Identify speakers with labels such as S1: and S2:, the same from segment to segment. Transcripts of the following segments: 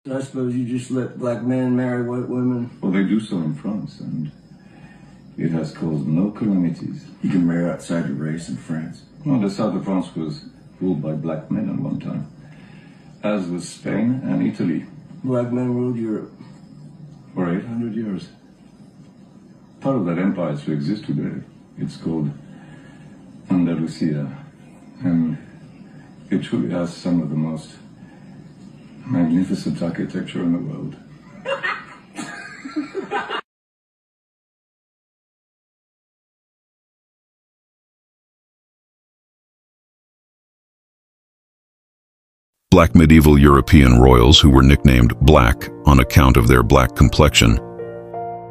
S1: I suppose you just let black men marry white women.
S2: Well, they do so in France, and it has caused no calamities.
S1: You can marry outside your race in France.
S2: Well, the south of France was ruled by black men at one time, as was Spain and Italy.
S1: Black men ruled Europe.
S2: For 800 years. Part of that empire still exists today. It's called Andalusia, and it truly has some of the most magnificent architecture in the world.
S3: Black medieval European royals who were nicknamed Black on account of their black complexion.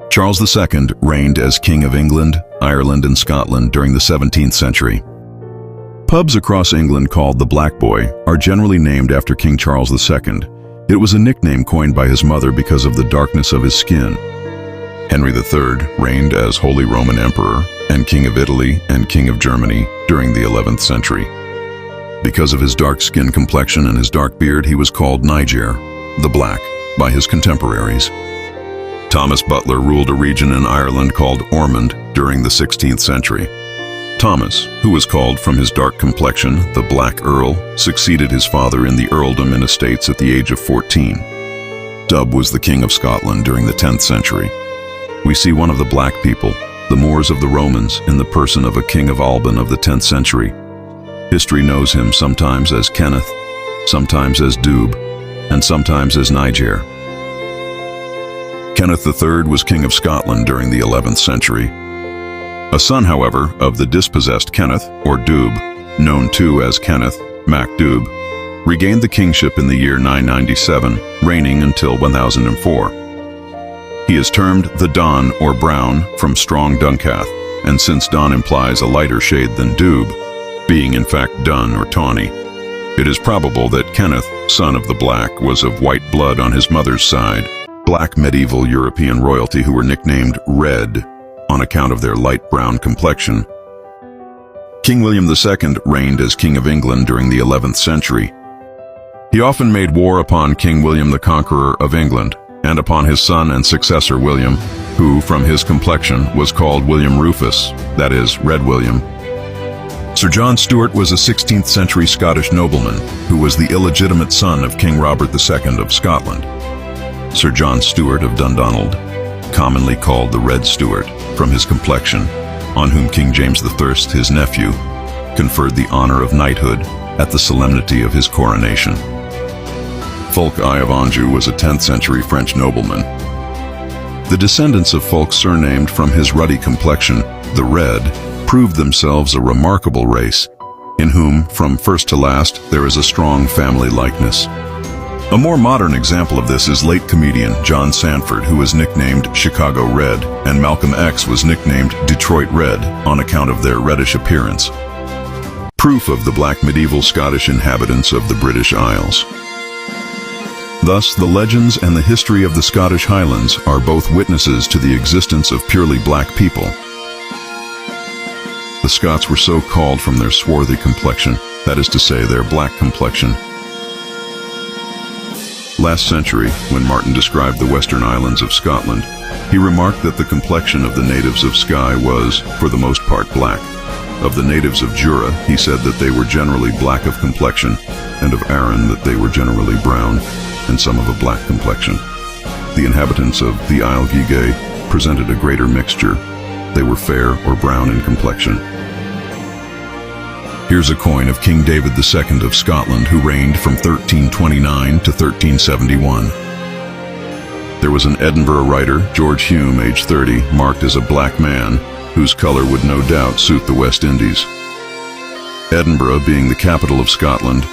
S3: Charles II reigned as King of England, Ireland, and Scotland during the 17th century. Pubs across England called the Black Boy are generally named after King Charles II. It was a nickname coined by his mother because of the darkness of his skin. Henry III reigned as Holy Roman Emperor and King of Italy and King of Germany during the 11th century. Because of his dark skin complexion and his dark beard, he was called Niger, the Black, by his contemporaries. Thomas Butler ruled a region in Ireland called Ormond during the 16th century. Thomas, who was called from his dark complexion the Black Earl, succeeded his father in the earldom and estates at the age of 14. Dub was the King of Scotland during the 10th century. We see one of the black people, the Moors of the Romans, in the person of a King of Alban of the 10th century. History knows him sometimes as Kenneth, sometimes as Dub, and sometimes as Niger. Kenneth III was King of Scotland during the 11th century. A son, however, of the dispossessed Kenneth, or Dub, known too as Kenneth, Mac Dub, regained the kingship in the year 997, reigning until 1004. He is termed the Don or Brown from strong Duncath, and since Don implies a lighter shade than Dub, being in fact dun or tawny, it is probable that Kenneth, son of the Black, was of white blood on his mother's side. Black medieval European royalty who were nicknamed Red on account of their light brown complexion. King William II reigned as King of England during the 11th century. He often made war upon King William the Conqueror of England and upon his son and successor William, who from his complexion was called William Rufus, that is, Red William. Sir John Stuart was a 16th century Scottish nobleman who was the illegitimate son of King Robert II of Scotland. Sir John Stuart of Dundonald, commonly called the Red Stuart, from his complexion, on whom King James I, his nephew, conferred the honor of knighthood at the solemnity of his coronation. Fulk I of Anjou was a 10th century French nobleman. The descendants of Fulk, surnamed from his ruddy complexion, the Red, proved themselves a remarkable race, in whom, from first to last, there is a strong family likeness. A more modern example of this is late comedian John Sanford, who was nicknamed Chicago Red, and Malcolm X was nicknamed Detroit Red on account of their reddish appearance. Proof of the black medieval Scottish inhabitants of the British Isles. Thus, the legends and the history of the Scottish Highlands are both witnesses to the existence of purely black people. The Scots were so called from their swarthy complexion, that is to say, their black complexion. Last century, when Martin described the western islands of Scotland, he remarked that the complexion of the natives of Skye was, for the most part, black. Of the natives of Jura, he said that they were generally black of complexion, and of Arran that they were generally brown, and some of a black complexion. The inhabitants of the Isle Giguet presented a greater mixture. They were fair or brown in complexion. Here's a coin of King David II of Scotland, who reigned from 1329 to 1371. There was an Edinburgh writer, George Hume, age 30, marked as a black man, whose color would no doubt suit the West Indies. Edinburgh, being the capital of Scotland,